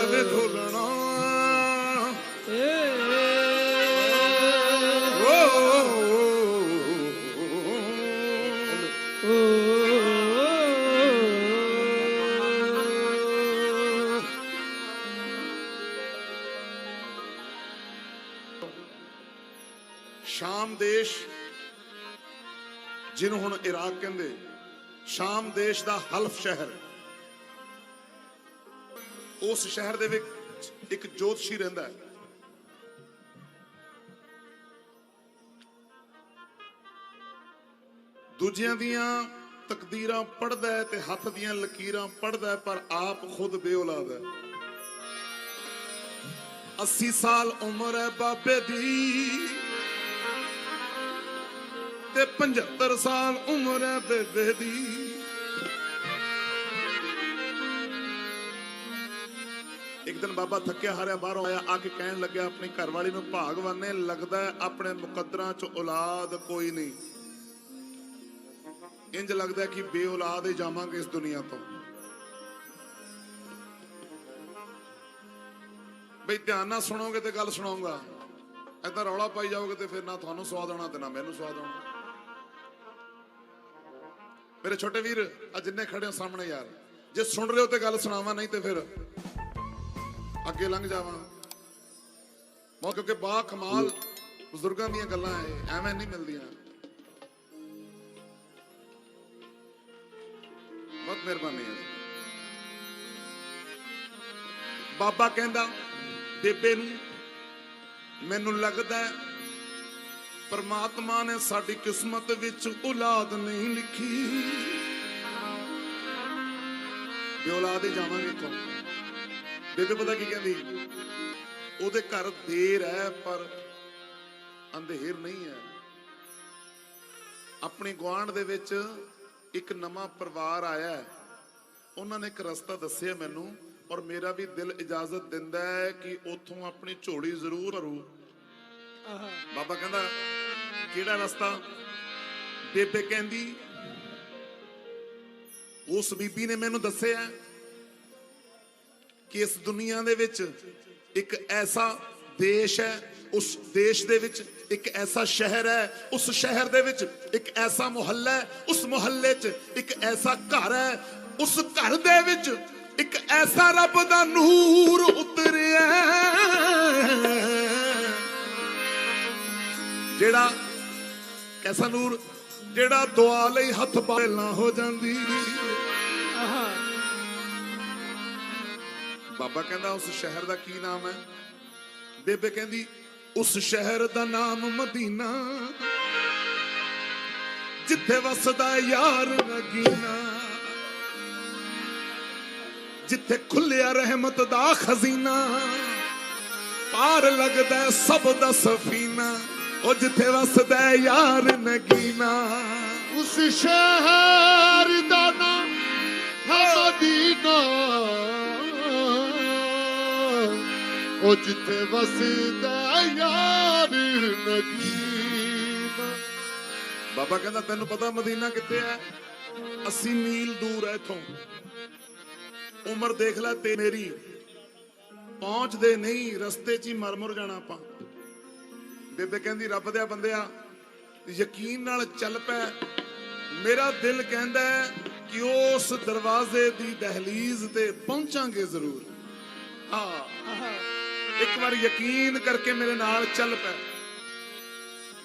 ਲੈ ਢੋਲਣਾ शाम देश जिन्हों हुण इराक कहंदे, शाम देश दा हल्फ शहर, उस शहर दे विच एक जोतशी रहिंदा है। दूजियां दियां तकदीरां पढ़दा है ते हथ दियां लकीरां पढ़दा है, पर आप खुद बेऔलाद है। 80 साल उम्र है बाबे दी ते 75 साल उम्र है बेबे दी। एक दिन बाबा थकिया हारिया बाहरों आया, आके कहन लग्या अपनी घरवाली नूं, भागवाने लगदा है अपने मुकद्दरां च औलाद कोई नहीं, इंज लगदा है कि बेऔलाद ही जावांगे इस दुनिया तो। बई ध्यान ना सुनोगे तो गल सुनाऊंगा, ऐदा रौला पाई जाओगे तो फिर ना थानू स्वाद आना ते ना मैनू स्वाद आना। मेरे छोटे वीर जिन्ने खड़े हो सामने यार, जे सुन रहे हो तो गल सुनावा, नहीं तो फिर अगे लंघ जावा। बहुत क्योंकि बा कमाल बुजुर्गों दी गल्लां है, एवें नहीं मिलदियां। बहुत मेहरबानी है। बाबा कहंदा बेबे नूं, मैनू लगदा है परमात्मा ने साडी किस्मत विच औलाद नहीं लिखी, बेऔलाद ही जावांगे इत्थों। बेबे पता की कहंदी, ओहदे घर देर है पर अंधेर नहीं है। अपनी गुआंढ दे विच एक नवां परिवार आया है, उन्होंने एक रस्ता दस्सिया मैनू, और मेरा भी दिल इजाजत दिंदा है कि उथों अपनी झोली जरूर भरू। बाबा कहंदा किहड़ा रस्ता? बेबे कहंदी उस बीबी ने मैनू दस्सिया कि इस दुनिया दे विच एक ऐसा देश है, उस देश दे विच एक ऐसा शहर है, उस शहर दे विच एक ऐसा मुहल्ला है, उस मुहल्ले च एक ऐसा घर है, उस घर दे विच एक ऐसा रब दा नूर उतरिया जेड़ा, कैसा नूर? जेड़ा दुआ लई हथ पहला हो जांदी। बाबा कहंदा उस शहर दा की नाम है? बेबे कहंदी उस शहर दा नाम मदीना, जिथे वसदा यार नगीना, जिथे खुलिया रहमत दा खजीना, पार लगदा सब दा सफीना, ओ जिथे वसदा यार नगीना। उस शहर दा नाम है मदीना, ओ जिथे वसदा यार नगीना। बाबा कहंदा तैनू पता मदीना किथे है? 80 मील दूर है इथों। उम्र देख ला ते मेरी, पहुंचदे नहीं रस्ते च ही मर मुर जाना आपां। बेबे कहंदी रब दे बंदिया यकीन नाल चल पै, मेरा दिल कहंदा है कि उस दरवाजे दी दहलीज ते पहुंचांगे जरूर। हाँ, एक बार यकीन करके मेरे नाल चल पै।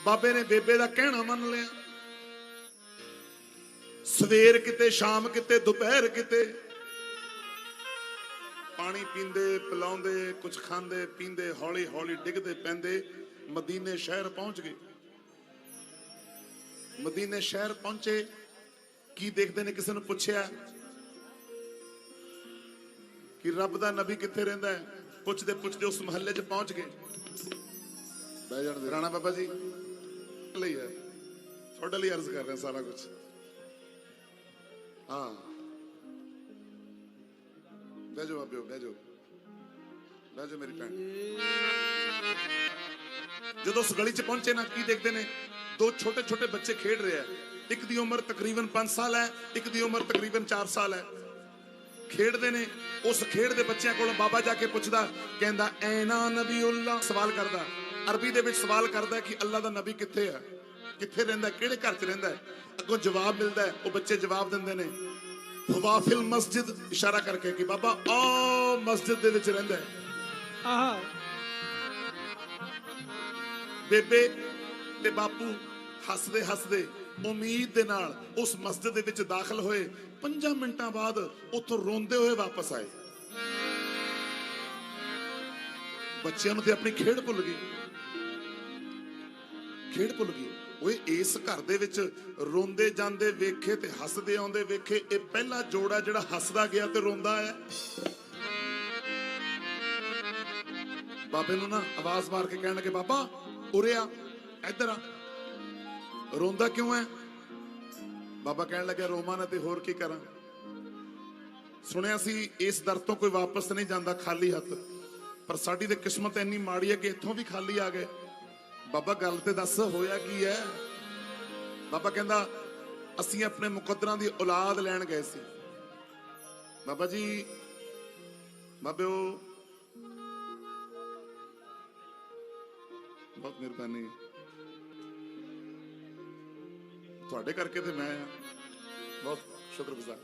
बाबे ने बेबे दा कहना मन लिया। सवेर किते, शाम किते, दोपहर किते, पानी पींदे पिलाउंदे, कुछ खांदे पींदे, हौली हौली डिगदे पैंदे मदीने शहर पहुंच गए। मदीने शहर पहुंचे, की देखते ने? किसी ने पूछया कि रब दा नबी किथे रहिंदा है? पुछदे पुछदे उस महल्ले च पहुंच गए। बह जाण दे राणा बाबा जी लई है, थोड़े लिए अर्ज कर रहे हैं सारा कुछ। हाँ बह जाओ, आप बह जाओ, बह जाओ मेरी भैन। जो उस गली च पहुंचे ना, की देखते ने? दो छोटे छोटे बच्चे खेड रहे हैं। एक दी उम्र तकरीबन 5 साल है, एक दी उम्र तकरीबन 4 साल है। ਖੇਡਦੇ ਨੇ। ਉਸ ਖੇਡ ਦੇ ਬੱਚਿਆਂ ਕੋਲੋਂ ਬਾਬਾ ਜਾ ਕੇ ਪੁੱਛਦਾ, ਕਹਿੰਦਾ ਐਨਾ ਨਬੀਉल्ला, ਸਵਾਲ ਕਰਦਾ ਅਰਬੀ ਦੇ ਵਿੱਚ, ਸਵਾਲ ਕਰਦਾ ਕਿ ਅੱਲਾ ਦਾ ਨਬੀ ਕਿੱਥੇ ਹੈ, ਕਿੱਥੇ ਰਹਿੰਦਾ, ਕਿਹੜੇ ਘਰ 'ਚ ਰਹਿੰਦਾ। ਅੱਗੋਂ ਜਵਾਬ ਮਿਲਦਾ ਹੈ, ਉਹ ਬੱਚੇ ਜਵਾਬ ਦਿੰਦੇ ਨੇ ਹੁਵਾਫਿਲ ਮਸਜਿਦ, ਇਸ਼ਾਰਾ ਕਰਕੇ ਕਿ ਬਾਬਾ ਆ ਮਸਜਿਦ ਦੇ ਵਿੱਚ ਰਹਿੰਦਾ ਹੈ। ਆਹਾ ਬੇਬੇ ਤੇ ਬਾਪੂ ਹੱਸਦੇ ਹੱਸਦੇ ਉਮੀਦ ਦੇ ਨਾਲ ਉਸ ਮਸਜਿਦ ਦੇ ਵਿੱਚ ਦਾਖਲ ਹੋਏ। 5 ਮਿੰਟਾਂ ਬਾਅਦ ਉੱਥੋਂ ਰੋਂਦੇ ਹੋਏ ਵਾਪਸ ਆਏ। ਬੱਚਿਆਂ ਨੂੰ ਤੇ ਆਪਣੀ ਖੇਡ ਭੁੱਲ ਗਈ, ਖੇਡ ਭੁੱਲ ਗਈ। ਓਏ ਇਸ ਘਰ ਦੇ ਵਿੱਚ ਰੋਂਦੇ ਜਾਂਦੇ ਵੇਖੇ ਤੇ ਹੱਸਦੇ ਆਉਂਦੇ ਵੇਖੇ, ਇਹ ਪਹਿਲਾ ਜੋੜਾ ਜਿਹੜਾ ਹੱਸਦਾ ਗਿਆ ਤੇ ਰੋਂਦਾ ਆਇਆ। ਬਾਬੇ ਨੂੰ ਨਾ ਆਵਾਜ਼ ਮਾਰ ਕੇ ਕਹਿਣ ਲੱਗੇ, ਬਾਬਾ ਉਰੇ ਆ, ਇੱਧਰ ਆ, ਰੋਂਦਾ ਕਿਉਂ ਹੈ? ਬਾਬਾ ਕਹਿਣ ਲੱਗਾ, ਰੋਵਾਂ ਨਾ ਤੇ ਹੋਰ ਕੀ ਕਰਾਂ। ਸੁਣਿਆ ਸੀ ਇਸ ਦਰ ਤੋਂ ਕੋਈ ਵਾਪਸ ਨਹੀਂ ਜਾਂਦਾ ਖਾਲੀ ਹੱਥ, ਪਰ ਸਾਡੀ ਤੇ ਕਿਸਮਤ ਇੰਨੀ ਮਾੜੀ ਹੈ ਕਿ ਇੱਥੋਂ ਵੀ ਖਾਲੀ ਆ ਗਏ। ਬਾਬਾ ਗੱਲ ਤੇ ਦੱਸ, ਹੋਇਆ ਕੀ ਹੈ? ਬਾਬਾ ਕਹਿੰਦਾ, ਅਸੀਂ ਆਪਣੇ ਮੁਕੱਦਰਾਂ ਦੀ ਔਲਾਦ ਲੈਣ ਗਏ ਸੀ। ਬਾਬਾ ਜੀ, ਬਾਬਿਓ ਬਹੁਤ ਮਿਹਰਬਾਨੀ, ਤੁਹਾਡੇ ਕਰਕੇ ਤੇ ਮੈਂ ਬਹੁਤ ਸ਼ੁਕਰਗੁਜ਼ਾਰ।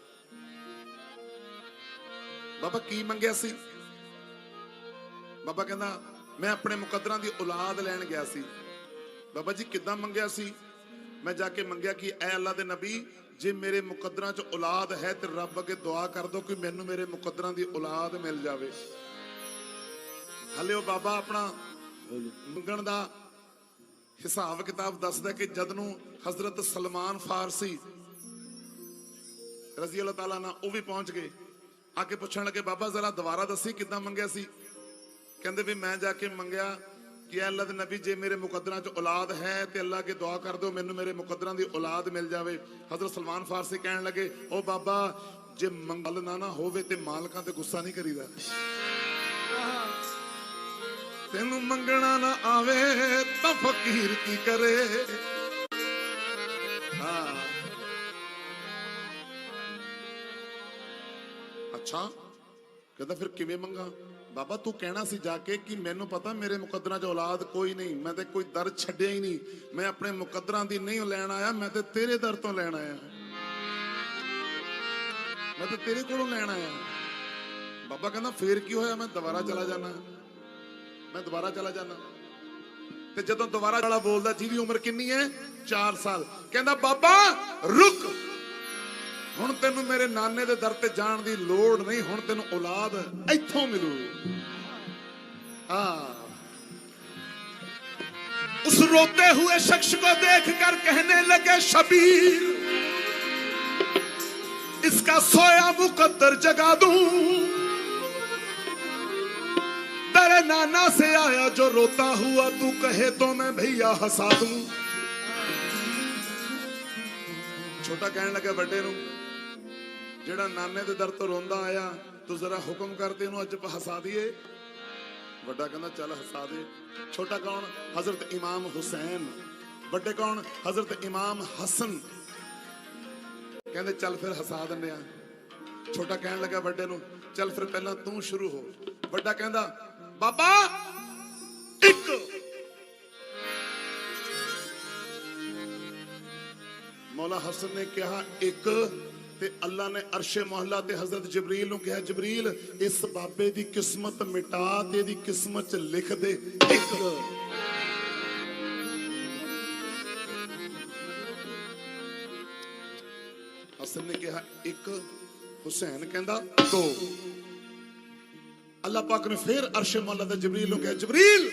ਬਾਬਾ ਕੀ ਮੰਗਿਆ ਸੀ? ਬਾਬਾ ਕਹਿੰਦਾ, ਮੈਂ ਆਪਣੇ ਮੁਕੱਦਰਾਂ ਦੀ ਔਲਾਦ ਲੈਣ ਗਿਆ ਸੀ। ਬਾਬਾ ਜੀ ਕਿੱਦਾਂ ਮੰਗਿਆ ਸੀ? ਮੈਂ ਜਾ ਕੇ ਮੰਗਿਆ ਕਿ ਐ ਅੱਲਾ ਦੇ ਨਬੀ, ਜੇ ਮੇਰੇ ਮੁਕੱਦਰਾਂ 'ਚ ਔਲਾਦ ਹੈ ਤੇ ਰੱਬ ਅੱਗੇ ਦੁਆ ਕਰ ਦੋ ਕਿ ਮੈਨੂੰ ਮੇਰੇ ਮੁਕੱਦਰਾਂ ਦੀ ਔਲਾਦ ਮਿਲ ਜਾਵੇ। ਹਲੇ ਉਹ ਬਾਬਾ ਆਪਣਾ ਮੰਗਣ ਦਾ ਹਿਸਾਬ ਕਿਤਾਬ ਦੱਸਦਾ ਕਿ ਜਦ ਨੂੰ ਹਜ਼ਰਤ ਸਲਮਾਨ ਫਾਰਸੀ ਰਜ਼ੀ ਅੱਲਾਹ ਤਾਲਾ ਨਾ, ਉਹ ਵੀ ਪਹੁੰਚ ਗਏ। ਆ ਕੇ ਪੁੱਛਣ ਲੱਗੇ, ਬਾਬਾ ਜ਼ਰਾ ਦੁਬਾਰਾ ਦੱਸੀ ਕਿੱਦਾਂ ਮੰਗਿਆ ਸੀ? ਕਹਿੰਦੇ ਵੀ ਮੈਂ ਜਾ ਕੇ ਮੰਗਿਆ ਕਿ ਅੱਲਾ ਦੇ ਨਬੀ, ਜੇ ਮੇਰੇ ਮੁਕੱਦਰਾਂ 'ਚ ਔਲਾਦ ਹੈ ਤੇ ਅੱਲਾ ਅੱਗੇ ਦੁਆ ਕਰ ਦਿਓ ਮੈਨੂੰ ਮੇਰੇ ਮੁਕੱਦਰਾਂ ਦੀ ਔਲਾਦ ਮਿਲ ਜਾਵੇ। ਹਜ਼ਰਤ ਸਲਮਾਨ ਫਾਰਸੀ ਕਹਿਣ ਲੱਗੇ, ਉਹ ਬਾਬਾ ਜੇ ਮੰਗਲ ਨਾ ਹੋਵੇ ਤੇ ਮਾਲਕਾਂ ਤੇ ਗੁੱਸਾ ਨਹੀਂ ਕਰੀਦਾ। ਤੈਨੂੰ ਮੰਗਣਾ ਨਾ ਆਵੇ ਤਾਂ ਫਕੀਰ ਕੀ ਕਰੇ। ਹਾਂ ਅੱਛਾ, ਕਹਿੰਦਾ ਫਿਰ ਕਿਵੇਂ ਮੰਗਾ? ਬਾਬਾ ਤੂੰ ਕਹਿਣਾ ਸੀ ਜਾ ਕੇ ਕਿ ਮੈਨੂੰ ਪਤਾ ਮੇਰੇ ਮੁਕੱਦਰਾਂ 'ਚ ਔਲਾਦ ਕੋਈ ਨਹੀਂ, ਮੈਂ ਤੇ ਕੋਈ ਦਰ ਛੱਡਿਆ ਹੀ ਨਹੀਂ, ਮੈਂ ਆਪਣੇ ਮੁਕੱਦਰਾਂ ਦੀ ਨਹੀਂ ਲੈਣ ਆਇਆ, ਮੈਂ ਤੇ ਤੇਰੇ ਦਰ ਤੋਂ ਲੈਣ ਆਇਆ, ਮੈਂ ਤੇ ਤੇਰੇ ਕੋਲੋਂ ਲੈਣ ਆਇਆ। ਬਾਬਾ ਕਹਿੰਦਾ ਫੇਰ ਕੀ ਹੋਇਆ, ਮੈਂ ਦੁਬਾਰਾ ਚਲਾ ਜਾਣਾ, ਮੈਂ ਦੁਬਾਰਾ ਚਲਾ ਜਾਣਾ। ਤੇ ਜਦੋਂ ਦੁਬਾਰਾ ਵਾਲਾ ਬੋਲਦਾ, ਜਿਹਦੀ ਉਮਰ ਕਿੰਨੀ ਹੈ? 4 ਸਾਲ, ਕਹਿੰਦਾ ਬਾਬਾ ਰੁਕ, ਹੁਣ ਤੈਨੂੰ ਮੇਰੇ ਨਾਨੇ ਦੇ ਦਰ ਤੇ ਜਾਣ ਦੀ ਲੋੜ ਨਹੀਂ, ਹੁਣ ਤੈਨੂੰ ਔਲਾਦ ਇੱਥੋਂ ਮਿਲੂ। उस रोते हुए शख्स को देखकर कहने लगे, शबीर इसका सोया मुकद्दर जगा दूं, तेरे नाना से आया जो रोता हुआ, तू कहे तो मैं भैया हंसा दूं। छोटा कहने लगा बड़े नूं, जेड़ा नाने दे दर तो रोंदा आया, तू जरा हुक्म कर दे इहनूं अज हसा दईए। बड़ा कहंदा चल हसा दे। छोटा कौन? हजरत इमाम हुसैन। बड़े कौन? हजरत इमाम हसन। कहंदे चल फिर हसा दिंदे आ। छोटा कहन लगा बड़े नूं, चल फिर पहला तू शुरू हो। बड़ा कहंदा बाबा एक। मौला हसन ने कहा एक, ते अल्लाह ने अरशे मोहल्ला ते हजरत जबरील नूं कहा, जबरील इस बाबे दी किस्मत मिटा ते दी किस्मत च लिख दे एक। हसन ने कहा एक, हुसैन कहंदा दो। अल्लाह पाक ने फिर अरशे मोहल्ला ते जबरील नूं कहा, जबरील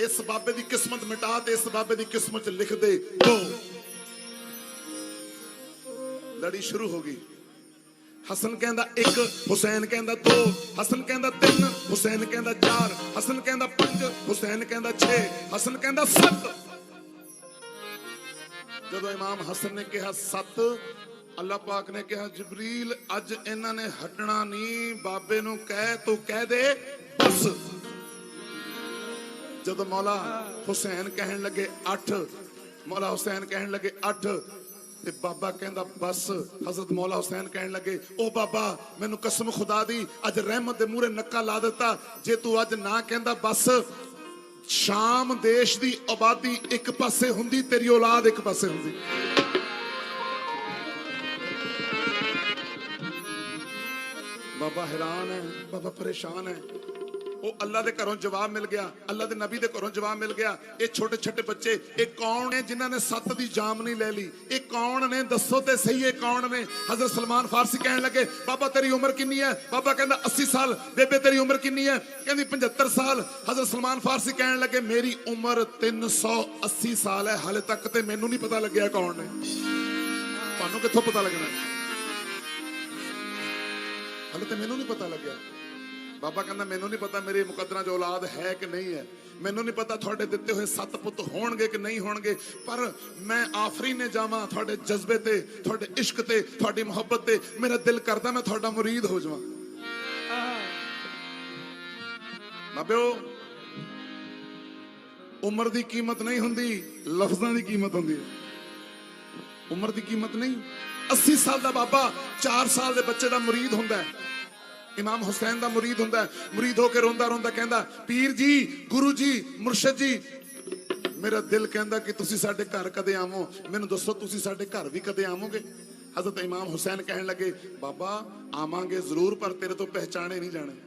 इस बाबे दी किस्मत मिटा ते इस बाबे दी किस्मत च लिख दे दो। लड़ी शुरू हो गई। हसन कहंदा एक, हुसैन कहंदा दो, हसन कहंदा तीन, हुसैन कहंदा चार, हसन कहंदा पांच, हुसैन कहंदा छे, हसन कहंदा सत। जदों इमाम हसन ने कहा सत, अल्लाह पाक ने कहा जबरील अज इन्हां ने हटना नहीं, बाबे नूं कह तू कह दे बस। जदों मौला हुसैन कहन लगे 8, मौला हुसैन कहन लगे 8, ਤੇ ਬਾਬਾ ਕਹਿੰਦਾ ਬਸ। ਹਜ਼ਰਤ ਮੌਲਾ ਹੁਸੈਨ ਕਹਿਣ ਲੱਗੇ, ਉਹ ਬਾਬਾ ਮੈਨੂੰ ਕਸਮ ਖੁਦਾ ਦੀ ਅੱਜ ਰਹਿਮਤ ਦੇ ਮੂਹਰੇ ਨੱਕਾ ਲਾ ਦਿੱਤਾ, ਜੇ ਤੂੰ ਅੱਜ ਨਾ ਕਹਿੰਦਾ ਬਸ, ਸ਼ਾਮ ਦੇਸ਼ ਦੀ ਆਬਾਦੀ ਇੱਕ ਪਾਸੇ ਹੁੰਦੀ, ਤੇਰੀ ਔਲਾਦ ਇੱਕ ਪਾਸੇ ਹੁੰਦੀ। ਬਾਬਾ हैरान है, बाबा परेशान है। वो अल्लाह के घरों जवाब मिल गया, अल्लाह के नबी के घरों जवाब मिल गया। ये छोटे छोटे बच्चे ये कौन ने जिन्होंने 7 दी जाम नहीं ले ली? ये कौन ने, दसो ते सही है कौन ने? हजरत सलमान फारसी कहने लगे, बाबा तेरी उम्र कितनी है? बाबा कहता 80 साल। बेबे तेरी उम्र कितनी है? कहती 75 साल। हजरत सलमान फारसी कहने लगे, मेरी उम्र 380 साल है, हाले तक ते मैनू नहीं पता लग्या कौन ने। तुहानू कित्थों पता लगना? हाले तो मैनू नहीं पता लग्या। बाबा कहना मैनू नहीं पता मेरे मुकद्दरां च औलाद है कि नहीं है, मैनू नहीं पता थोड़े दिते हुए 7 पुत होणगे कि नहीं होणगे, पर मैं आफरी ने जावां थोड़े जज्बे ते, थोड़े इश्क ते, थोड़ी मुहब्बत ते। मेरा दिल करदा मैं थोड़ा मुरीद हो जावां। बाबे उम्र की कीमत नहीं हुंदी, लफ्जां की कीमत हुंदी है। उम्र की कीमत नहीं। 80 साल का बाबा 4 साल के बच्चे का मुरीद हुंदा है, इमाम हुसैन का मुरीद हुंदा है। मुरीद होकर रोंदा रोंदा कहंदा, पीर जी, गुरु जी, मुर्शद जी, मेरा दिल कहंदा कि तुसी साडे घर कदे आवो, मैनू दसो तुसी साडे घर भी कदे आवोगे? हजरत इमाम हुसैन कहन लगे, बाबा आवांगे जरूर, पर तेरे तो पहचाने नहीं जाने,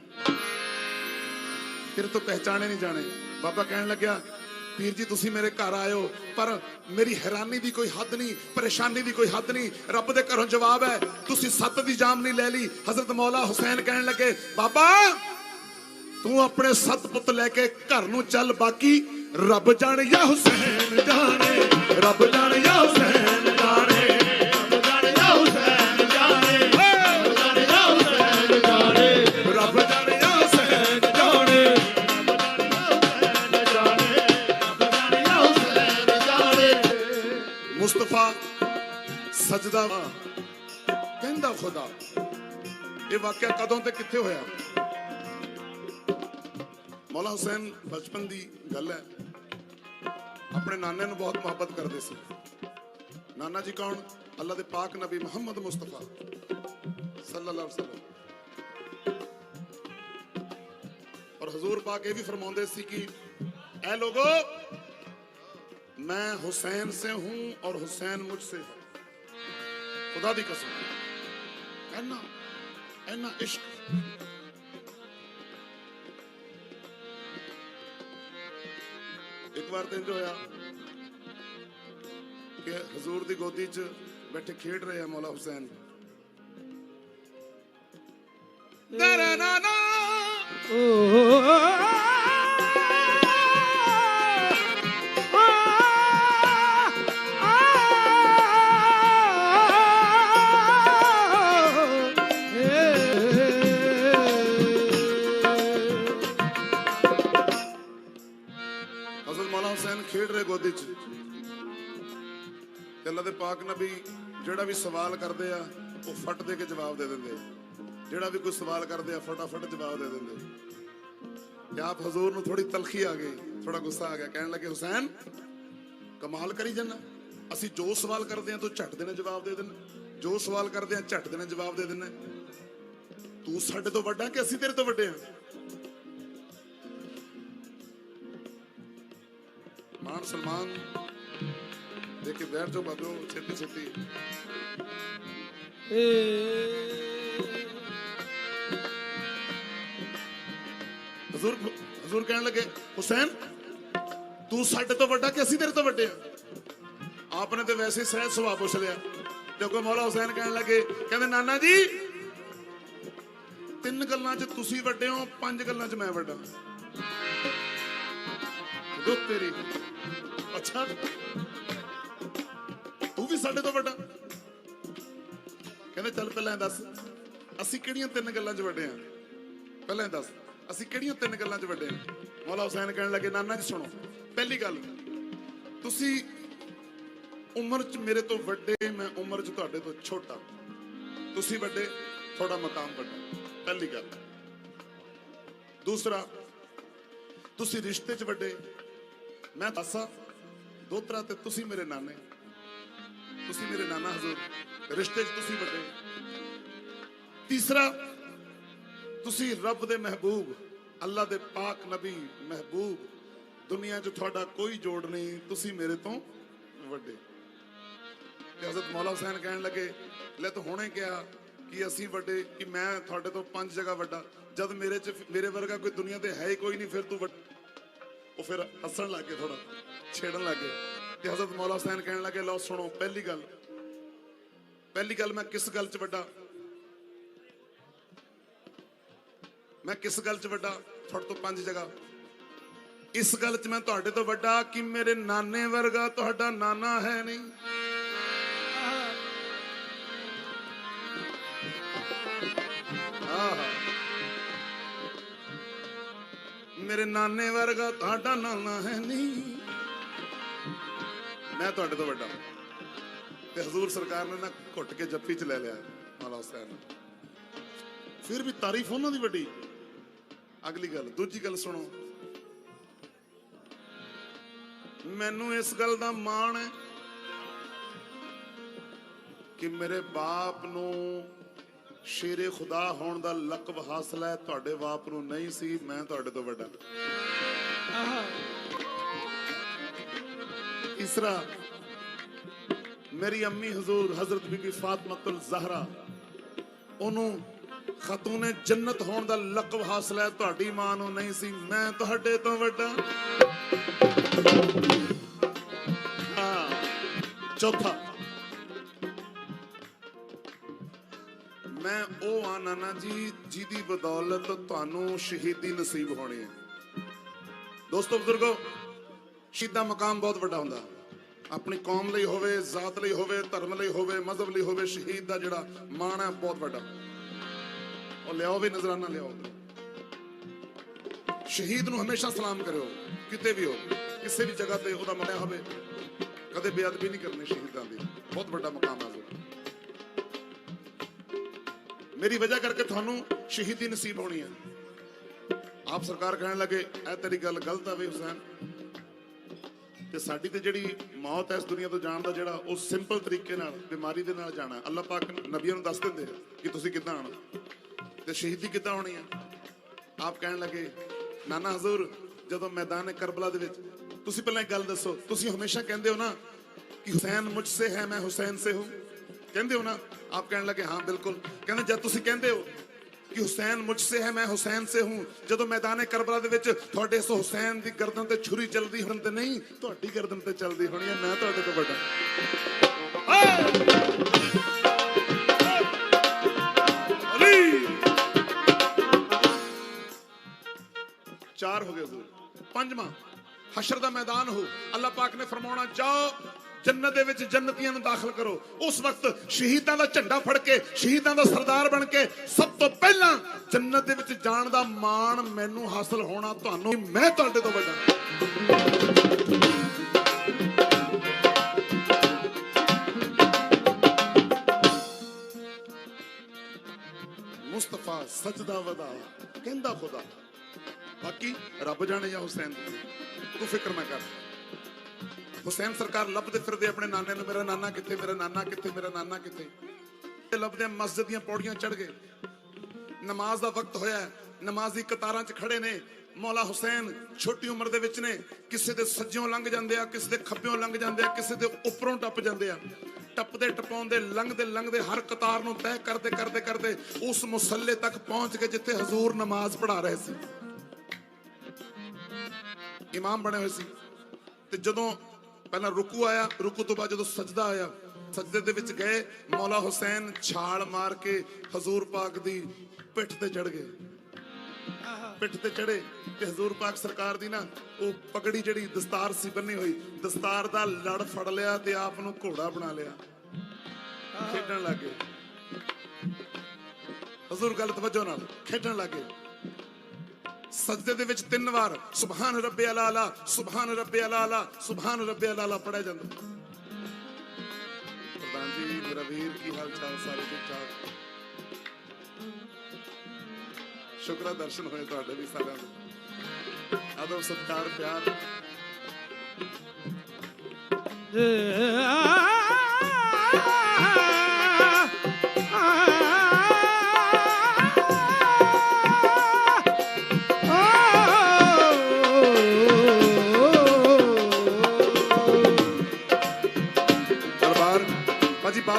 तेरे तो पहचाने नहीं जाने। बाबा कहन लग्या, पीर जी तुसी मेरे घर आयो, पर मेरी हैरानी दी कोई हद नहीं, परेशानी दी कोई हद नहीं। रब दे घरों जवाब है, तुसी 7 दी जाम नहीं ले ली। हजरत मौला हुसैन कहन लगे, बाबा तू अपने 7 पुत लेके घर नू चल, बाकी रब जाने या हुसैन जाने, रब जाने या हुसैन जाने, रब जाने या हुसैन जाने, रब जाने या हुसैन जाने, रब जाने या हुसैन जाने। मुस्तफा सजदा कहंदा खुदा, ये वाकया कदों ते कित्थे होया? मौला हुसैन बचपन दी गल है, अपने नाने नूं बहुत मुहब्बत करदे सी। नाना जी कौन? अल्लाह दे पाक नबी मुहम्मद मुस्तफा सल्लल्लाहु अलैहि वसल्लम। और हुजूर पाक ये भी फरमाउंदे सी कि ऐ लोगो, मैं हुसैन से हूं और हुसैन मुझसे है। खुदा दी कसम, ऐना ऐना इश्क। एक बार दिन जो होया कि हजूर दी गोदी च बैठे खेड रहे हैं मौला हुसैन। खेड रहे गोदी च, अल्लाह दे पाक नबी जेड़ा भी सवाल करते आ वो फट दे के जवाब दे देंगे, जेड़ा भी कोई सवाल करते आ फटाफट जवाब दे देंगे। आप हजूर नूं थोड़ी तलखी आ गई, थोड़ा गुस्सा आ गया, कहने लगे हुसैन कमाल करी जाना, असी जो सवाल करते हैं तू झट देने जवाब दे देना, जो सवाल करते हैं झट देने जवाब दे देना। तू साडे तो वड्डा कि असी तेरे तो वड्डे हैं? मान सलमान देख के बैठ जाओ बाबो, छेती छेती। हजूर कहने लगे हुसैन तू साडे तो वड्डा कि असी तेरे तो वड्डे हैं? आपने तो वैसे ही सहज सुभाव पूछ लिया। देखो मौला हुसैन कहने लगे, कहते नाना जी 3 गल्लां च तुसी वड्डे हो, 5 गल्लां च मैं वड्डा। दुख तेरी, अच्छा तू भी साडे तो वड्डा? कहते चल पहले दस असी किहड़ियां 3 गल्लां च वड्डे हैं, पहले दस असी किहड़ियां 3 गल्लां च वड्डे हैं। मौला हुसैन कहने लगे नाना जी सुनो, पहली गल तुसी उम्र च मेरे तो वड्डे, मैं उम्र च तुहाडे तो छोटा, तुसी वड्डे, थोड़ा मकाम वड्डा, पहली गल। दूसरा तुसी रिश्ते च वड्डे, मैं दसा दोतरा ते तुसी मेरे नाने, ਤੁਸੀਂ ਮੇਰੇ ਨਾਨਾ ਹਜ਼ੂਰ, ਰਿਸ਼ਤੇ 'ਚ ਤੁਸੀਂ ਵੱਡੇ। ਤੀਸਰਾ, ਤੁਸੀਂ ਰੱਬ ਦੇ ਮਹਿਬੂਬ, ਅੱਲਾ ਦੇ ਪਾਕ ਨਬੀ ਮਹਿਬੂਬ, ਦੁਨੀਆ 'ਚ ਤੁਹਾਡਾ ਕੋਈ ਜੋੜ ਨਹੀਂ, ਤੁਸੀਂ ਮੇਰੇ ਤੋਂ ਵੱਡੇ। ਤੇ ਹਜ਼ਰਤ ਮੌਲਾ ਹੁਸੈਨ ਕਹਿਣ ਲੱਗੇ, ਲੈ ਤੂੰ ਹੁਣੇ ਕਿਹਾ ਕਿ ਅਸੀਂ ਵੱਡੇ, ਕਿ ਮੈਂ ਤੁਹਾਡੇ ਤੋਂ 5 ਜਗ੍ਹਾ ਵੱਡਾ, ਜਦ ਮੇਰੇ ਵਰਗਾ ਕੋਈ ਦੁਨੀਆ ਤੇ ਹੈ ਹੀ ਕੋਈ ਨਹੀਂ, ਫਿਰ ਤੂੰ ਉਹ ਫਿਰ ਹੱਸਣ ਲੱਗ ਗਏ, ਥੋੜਾ ਛੇੜਨ ਲੱਗ ਗਏ। ਤੇ ਹਜ਼ਰਤ ਮੌਲਾ ਹੁਸੈਨ ਕਹਿਣ ਲੱਗੇ, ਲਓ ਸੁਣੋ, ਪਹਿਲੀ ਗੱਲ, ਮੈਂ ਕਿਸ ਗੱਲ 'ਚ ਵੱਡਾ, ਮੈਂ ਕਿਸ ਗੱਲ 'ਚ ਵੱਡਾ ਤੁਹਾਡੇ ਤੋਂ 5 ਜਗ੍ਹਾ? ਇਸ ਗੱਲ 'ਚ ਮੈਂ ਤੁਹਾਡੇ ਤੋਂ ਵੱਡਾ ਕਿ ਮੇਰੇ ਨਾਨੇ ਵਰਗਾ ਤੁਹਾਡਾ ਨਾਨਾ ਹੈ ਨਹੀਂ। ਮੇਰੇ ਨਾਨੇ ਵਰਗਾ ਤੁਹਾਡਾ ਨਾਨਾ ਹੈ ਨਹੀਂ, ਮੈਂ ਤੁਹਾਡੇ ਤੋਂ ਵੱਡਾ। ਤੇ ਹਜ਼ੂਰ ਸਰਕਾਰ ਨੇ ਨਾ ਘੁੱਟ ਕੇ ਜੱਫੀ 'ਚ ਲੈ ਲਿਆ ਮੌਲਾ ਹੁਸੈਨ। ਫਿਰ ਵੀ ਤਾਰੀਫ ਉਹਨਾਂ ਦੀ ਵੱਡੀ। ਅਗਲੀ ਗੱਲ, ਦੂਜੀ ਗੱਲ ਸੁਣੋ, ਮੈਨੂੰ ਇਸ ਗੱਲ ਦਾ ਮਾਣ ਹੈ ਕਿ ਮੇਰੇ ਬਾਪ ਨੂੰ ਸ਼ੇਰੇ ਖੁਦਾ ਹੋਣ ਦਾ ਲਕਬ ਹਾਸਲ ਹੈ, ਤੁਹਾਡੇ ਬਾਪ ਨੂੰ ਨਹੀਂ ਸੀ, ਮੈਂ ਤੁਹਾਡੇ ਤੋਂ ਵੱਡਾ। ਤੀਸਰਾ, ਮੇਰੀ ਅੰਮੀ ਹਜ਼ੂਰ ਹਜ਼ਰਤ ਬੀਬੀ ਫਾਤਮത്തുਲ ਜ਼ਹਰਾ, ਉਹਨੂੰ ਖਾਤੂਨੇ ਜन्नत ਹੋਣ ਦਾ ਲਕਬ ਹਾਸਲ ਹੈ, ਤੁਹਾਡੀ ਮਾਂ ਨੂੰ ਨਹੀਂ ਸੀ, ਮੈਂ ਤੁਹਾਡੇ ਤੋਂ ਵੱਡਾ। ਚੌਥਾ, ਮੈਂ ਉਹ ਆ ਨਾਨਾ ਜੀ ਜਿਹਦੀ ਬਦੌਲਤ ਤੁਹਾਨੂੰ ਸ਼ਹੀਦੀ ਨਸੀਬ ਹੋਣੀ ਹੈ। ਦੋਸਤੋ ਬਜ਼ੁਰਗੋ, ਸ਼ਹੀਦ ਦਾ ਮਕਾਮ ਬਹੁਤ ਵੱਡਾ ਹੁੰਦਾ, ਆਪਣੀ ਕੌਮ ਲਈ ਹੋਵੇ, ਜ਼ਾਤ ਲਈ ਹੋਵੇ, ਧਰਮ ਲਈ ਹੋਵੇ, ਮਜ਼ਹਬ ਲਈ ਹੋਵੇ, ਸ਼ਹੀਦ ਦਾ ਜਿਹੜਾ ਮਾਣ ਹੈ ਬਹੁਤ ਵੱਡਾ। ਉਹ ਲਿਆਓ ਵੀ ਨਜ਼ਰਾਨਾ ਲਿਆਓ। ਸ਼ਹੀਦ ਨੂੰ ਹਮੇਸ਼ਾ ਸਲਾਮ ਕਰਿਓ, ਕਿਤੇ ਵੀ ਹੋ, ਕਿਸੇ ਵੀ ਜਗ੍ਹਾ ਤੇ ਉਹਦਾ ਮੰਨਿਆ ਹੋਵੇ, ਕਦੇ ਬੇਅਦਬੀ ਨਹੀਂ ਕਰਨੀ ਸ਼ਹੀਦਾਂ ਦੀ, ਬਹੁਤ ਵੱਡਾ ਮਕਾਮ ਹੈ। ਮੇਰੀ ਵਜ੍ਹਾ ਕਰਕੇ ਤੁਹਾਨੂੰ ਸ਼ਹੀਦੀ ਨਸੀਬ ਹੋਣੀ ਹੈ। ਆਪ ਸਰਕਾਰ ਕਹਿਣ ਲੱਗੇ, ਇਹ ਤੇਰੀ ਗੱਲ ਗਲਤ ਆ ਵੇ ਹੁਸੈਨ, ਤੇ ਸਾਡੀ ਤੇ ਜਿਹੜੀ ਮੌਤ ਹੈ ਇਸ ਦੁਨੀਆ ਤੋਂ ਜਾਣ ਦਾ ਜਿਹੜਾ, ਉਹ ਸਿੰਪਲ ਤਰੀਕੇ ਨਾਲ ਬਿਮਾਰੀ ਦੇ ਨਾਲ ਜਾਣਾ। ਅੱਲਾਹ ਪਾਕ ਨਬੀਆਂ ਨੂੰ ਦੱਸ ਦਿੰਦੇ ਕਿ ਤੁਸੀਂ ਕਿੱਦਾਂ ਆਉਣਾ ਤੇ ਸ਼ਹੀਦੀ ਕਿੱਦਾਂ ਹੋਣੀ ਹੈ। ਆਪ ਕਹਿਣ ਲੱਗੇ, ਨਾਨਾ ਹਜ਼ੂਰ, ਜਦੋਂ ਮੈਦਾਨ ਕਰਬਲਾ ਦੇ ਵਿੱਚ, ਤੁਸੀਂ ਪਹਿਲਾਂ ਇੱਕ ਗੱਲ ਦੱਸੋ, ਤੁਸੀਂ ਹਮੇਸ਼ਾ ਕਹਿੰਦੇ ਹੋ ਨਾ ਕਿ ਹੁਸੈਨ ਮੁਝ ਸੇ ਹੈ, ਮੈਂ ਹੁਸੈਨ ਸੇ ਹੂੰ, ਕਹਿੰਦੇ ਹੋ ਨਾ? ਆਪ ਕਹਿਣ ਲੱਗੇ, ਹਾਂ ਬਿਲकुल। ਕਹਿੰਦੇ, ਜਦ ਤੁਸੀਂ ਕਹਿੰਦੇ ਹੋ ਕਿ ਹੁਸੈਨ ਮੁਝ ਸੇ ਹੈ, ਮੈਂ ਹੁਸੈਨ ਸੇ ਹੂੰ, ਜਦੋਂ ਮੈਦਾਨ ਕਰਬਲਾ ਦੇ ਵਿੱਚ ਤੁਹਾਡੇ ਇਸ ਹੁਸੈਨ ਦੀ ਗਰਦਨ ਤੇ ਛੁਰੀ ਚੱਲਦੀ ਹੋਣ ਤੇ ਨਹੀਂ, ਤੁਹਾਡੀ ਗਰਦਨ ਤੇ ਚੱਲਦੀ ਹੋਣੀ ਹੈ, ਮੈਂ ਤੁਹਾਡੇ ਤੋਂ ਵੱਡਾ। ਚਾਰ ਹੋ ਗਏ ਹਜ਼ੂਰ। ਪੰਜਵਾਂ, ਹਸ਼ਰ ਦਾ ਮੈਦਾਨ ਹੋ, ਅੱਲਾਹ ਪਾਕ ਨੇ ਫਰਮਾਉਣਾ, ਜਾਓ जन्नत दे विच जन्नतियां नूं दाखिल करो। उस वक्त शहीदां दा झंडा फड़ के, शहीदां दा सरदार बन के सब तो पहला जन्नत दे विच जाण दा मान मैनूं हासिल होना, तुहानूं, मैं तुहाडे तो वड्डा। मुस्तफा सजदा वदा कहंदा खुदा, बाकी रब जाने या हुसैन, तू फिक्र ना कर। हुसैन सरकार लभदे फिरदे अपने नाने नूं, मेरा नाना किथे, मेरा नाना किथे, मेरा नाना किथे। लभदे मस्जिद दियां पौड़ियां चढ़ गए, नमाज दा वक्त होया, नमाजी कतारां च खड़े ने। मौला हुसैन छोटी उम्र दे विच ने, किसे दे सज्जों लंघ जांदे आ, किसे दे खब्बों लंघ जांदे आ, किसे दे उपरों टप जांदे आ। टपदे टपाउंदे लंघदे लंघदे हर कतार नूं तय करदे करदे करदे उस मुसल्ले तक पहुंच के जिथे हजूर नमाज पढ़ा रहे सी, इमाम बने हुए सी। ते जदों पहला रुकू आया, रुकू तो बाद जदों सजदा आया, सजदे दे विच गए, मौला हुसैन छाल मार के हजूर पाक दी पिठ ते चढ़ गए। पिठ ते चढ़े ते हजूर पाक सरकार दी ना वो पगड़ी जड़ी दस्तार सी बनी हुई, दस्तार दा लड़ फड़ लिया ते आप नूं घोड़ा बना लिया, खेडण लग गए। हजूर गल तवज्जो नाल खेडण लग गए। सजदे दे विच 3 बार सुभान रब्बे अला, सुभान रब्बे अला, सुभान रब्बे अला पढ़िया जांदा। प्रधान जी मेरा वीर की हाल चाल, सारे ठीक ठाक? शुक्र दर्शन होए तुहाडे भी सारिआं दे, आदब सत्कार प्यार।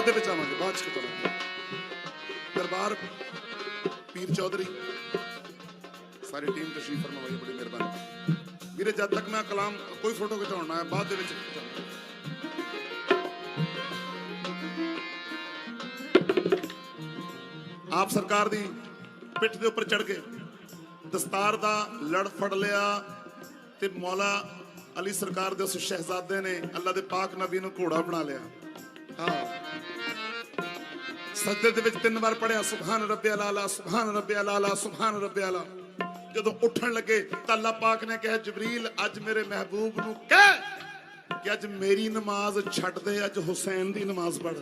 ਦੇ ਵਿੱਚ ਆਵਾਂਗੇ, ਬਾਅਦ ਚ ਕਰਾਂਗੇ। ਦਰਬਾਰ ਪੀਰ ਚੌਧਰੀ ਸਾਰੀ ਟੀਮ ਤਸ਼ਰੀਫ ਫਰਮਾਈ, ਬੜੀ ਮਿਹਰਬਾਨੀ ਵੀਰੇ। ਜਦ ਤੱਕ ਮੈਂ ਕਲਾਮ ਕੋਈ ਫੋਟੋ ਖਿਚਾਉਣਾ ਹੈ, ਬਾਅਦ ਦੇ ਵਿੱਚ ਖਿਚਾਉਣਾ। ਆਪ ਸਰਕਾਰ ਦੀ ਪਿੱਠ ਦੇ ਉੱਪਰ ਚੜ ਕੇ ਦਸਤਾਰ ਦਾ ਲੜ ਫੜ ਲਿਆ ਤੇ ਮੌਲਾ ਅਲੀ ਸਰਕਾਰ ਦੇ ਉਸ ਸ਼ਹਿਜ਼ਾਦੇ ਨੇ ਅੱਲਾ ਦੇ ਪਾਕ ਨਬੀ ਨੂੰ ਘੋੜਾ ਬਣਾ ਲਿਆ। ਹਾਂ, ਸਜਦੇ ਦੇ ਵਿੱਚ 3 ਵਾਰ ਪੜਿਆ ਸੁਭਾਨ ਰੱਬੀ ਅਲਾਲਾ, ਸੁਭਾਨ ਰੱਬੀ ਅਲਾਲਾ, ਸੁਭਾਨ ਰੱਬੀ ਅਲਾ। ਜਦੋਂ ਉੱਠਣ ਲੱਗੇ ਤਾਂ ਅੱਲਾ ਪਾਕ ਨੇ ਕਿਹਾ ਜਬਰੀਲ ਅੱਜ ਮੇਰੇ ਮਹਿਬੂਬ ਨੂੰ ਕਹਿ ਕਿ ਅੱਜ ਮੇਰੀ ਨਮਾਜ਼ ਛੱਡ ਦੇ, ਅੱਜ ਹੁਸੈਨ ਦੀ ਨਮਾਜ਼ ਪੜ੍ਹ।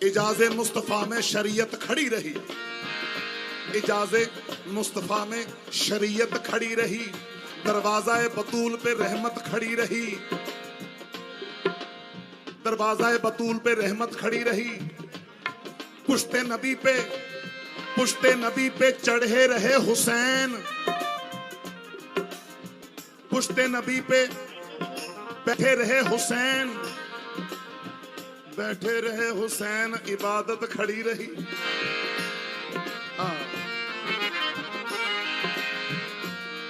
इजाज़े मुस्तफ़ा में शरीयत खड़ी रही, इजाज़े मुस्तफ़ा में शरीयत खड़ी रही, दरवाज़ा बतूल पे रहमत खड़ी रही, दरवाज़ा बतूल पे रहमत खड़ी रही। पुश्ते नबी पे चढ़े रहे हुसैन, पुश्ते नबी पे बैठे रहे हुसैन, बैठे रहे हुसैन, इबादत खड़ी रही। हाँ,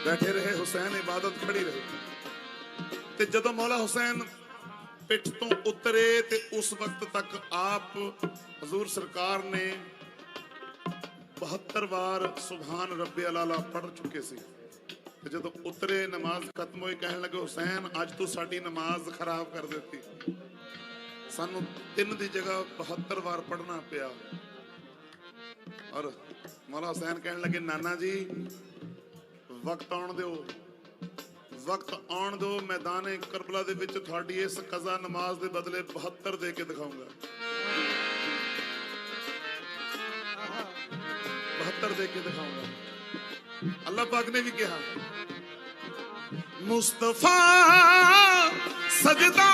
बैठे रहे हुसैन, इबादत खड़ी रही। ते जदों मौला हुसैन पिठ तो उतरे ते उस वक्त तक आप हजूर सरकार ने 72 वार सुभान रब्बी अलाला पढ़ चुके सी। ते जदों उतरे नमाज खत्म हुई, कहने लगे हुसैन अज तू साडी नमाज खराब कर देती, सानू 3 की जगह 72 वार पढ़ना पिया। और मौला हुसैन कहने लगे नाना जी वक्त आउण दिओ, वक्त आउण दो, मैदान करबला दे विच तुहाडी इस कज़ा नमाज दे बदले 72 दे के दिखाऊंगा, 72 दे के दिखाऊंगा। अल्लाह पाक ने भी कहा मुस्तफा सजदा